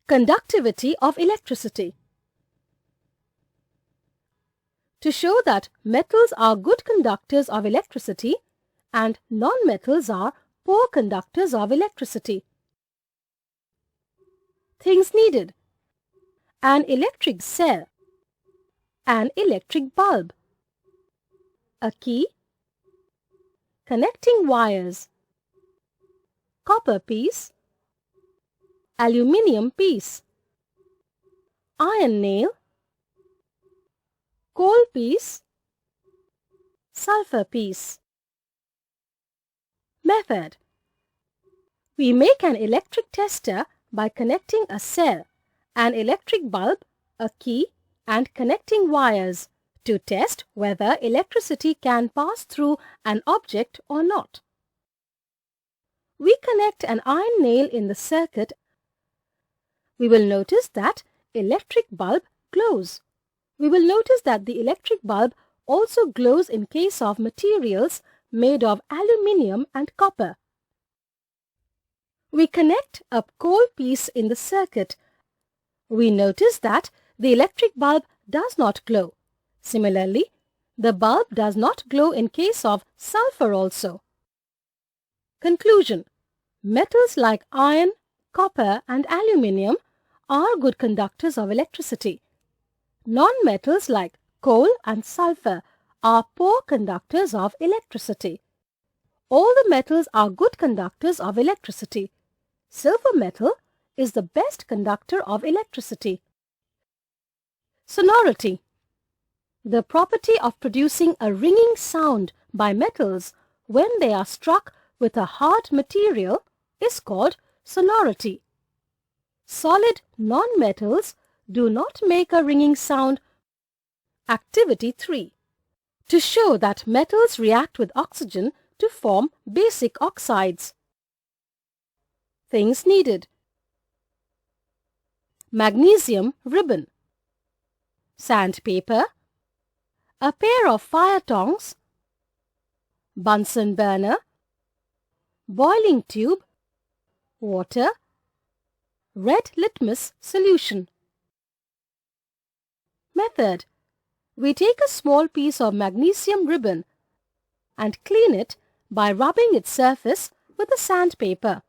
Conductivity of electricity. To show that metals are good conductors of electricity and non-metals are poor conductors of electricity. Things needed: an electric cell, an electric bulb, a key, connecting wires, copper piece, aluminium piece, iron nail, coal piece, sulfur piece. Method: we make an electric tester by connecting a cell, an electric bulb, a key and connecting wires to test whether electricity can pass through an object or not. We connect an iron nail in the circuit. We will notice that electric bulb glows. We will notice that the electric bulb also glows in case of materials made of aluminium and copper. We connect a coal piece in the circuit. We notice that the electric bulb does not glow. Similarly, the bulb does not glow in case of sulfur also. Conclusion: metals like iron, copper and aluminium are good conductors of electricity. Non-metals like coal and sulfur are poor conductors of electricity. All the metals are good conductors of electricity. Silver metal is the best conductor of electricity. Sonority: the property of producing a ringing sound by metals when they are struck with a hard material is called sonority. Solid non-metals do not make a ringing sound. Activity 3. To show that metals react with oxygen to form basic oxides. Things needed: magnesium ribbon, sandpaper, a pair of fire tongs, Bunsen burner, boiling tube, water, red litmus solution. Method: we take a small piece of magnesium ribbon and clean it by rubbing its surface with a sandpaper.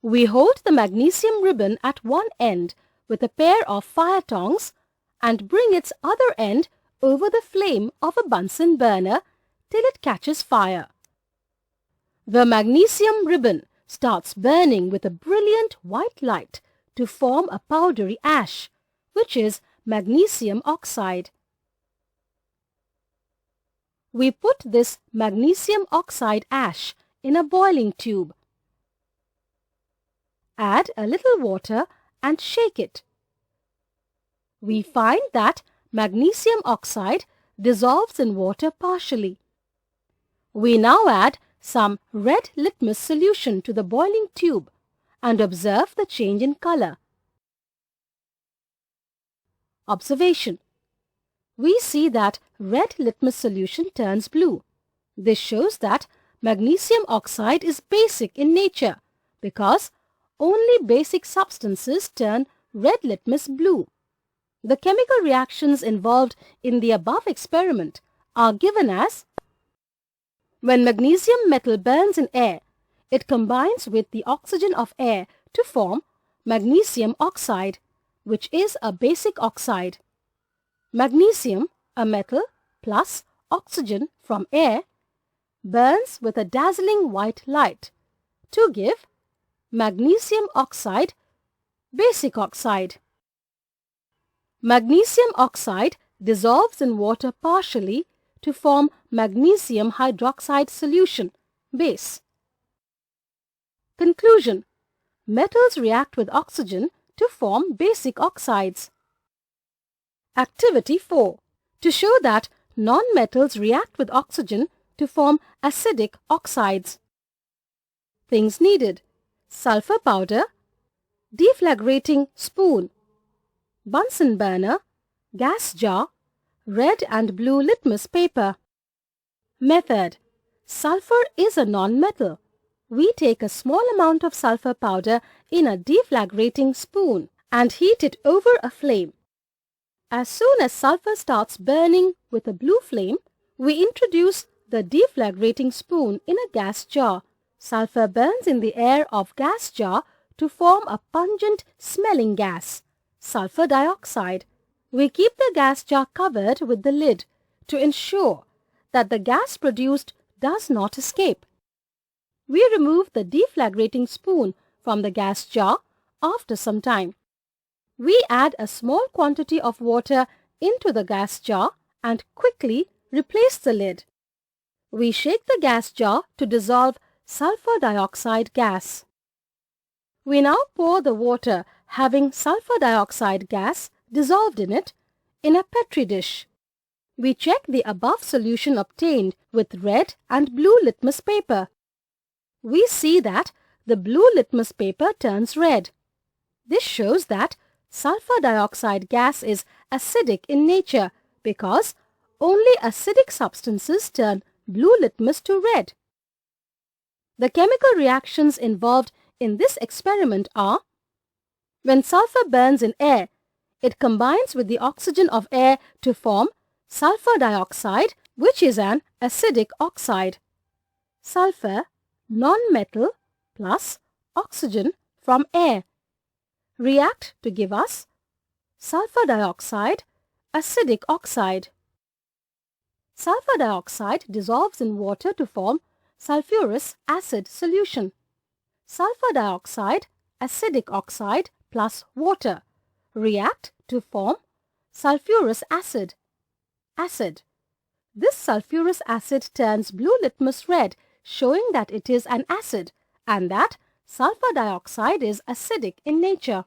We hold the magnesium ribbon at one end with a pair of fire tongs and bring its other end over the flame of a Bunsen burner till it catches fire. The magnesium ribbon starts burning with a brilliant white light to form a powdery ash, which is magnesium oxide. We put this magnesium oxide ash in a boiling tube. Add a little water and shake it. We find that magnesium oxide dissolves in water partially. We now add some red litmus solution to the boiling tube and observe the change in color. Observation: we see that red litmus solution turns blue. This shows that magnesium oxide is basic in nature because only basic substances turn red litmus blue. The chemical reactions involved in the above experiment are given as: when magnesium metal burns in air, it combines with the oxygen of air to form magnesium oxide, which is a basic oxide. Magnesium, a metal, plus oxygen from air burns with a dazzling white light to give magnesium oxide, basic oxide. Magnesium oxide dissolves in water partially to form magnesium hydroxide solution, base. Conclusion: metals react with oxygen to form basic oxides. Activity 4. To show that non-metals react with oxygen to form acidic oxides. Things needed: sulfur powder, deflagrating spoon, Bunsen burner, gas jar, red and blue litmus paper. Method: sulfur is a non-metal. We take a small amount of sulfur powder in a deflagrating spoon and heat it over a flame. As soon as sulfur starts burning with a blue flame, we introduce the deflagrating spoon in a gas jar. Sulfur burns in the air of gas jar to form a pungent smelling gas, sulfur dioxide. We keep the gas jar covered with the lid to ensure that the gas produced does not escape. We remove the deflagrating spoon from the gas jar after some time. We add a small quantity of water into the gas jar and quickly replace the lid. We shake the gas jar to dissolve sulfur dioxide gas. We now pour the water having sulfur dioxide gas dissolved in it in a Petri dish. We check the above solution obtained with red and blue litmus paper. We see that the blue litmus paper turns red. This shows that sulfur dioxide gas is acidic in nature because only acidic substances turn blue litmus to red. The chemical reactions involved in this experiment are: when sulfur burns in air, it combines with the oxygen of air to form sulfur dioxide, which is an acidic oxide. Sulfur, non-metal plus oxygen from air react to give us sulfur dioxide, acidic oxide. Sulfur dioxide dissolves in water to form sulfurous acid solution. Sulfur dioxide, acidic oxide plus water react to form sulfurous acid. This sulfurous acid turns blue litmus red, showing that it is an acid and that sulfur dioxide is acidic in nature.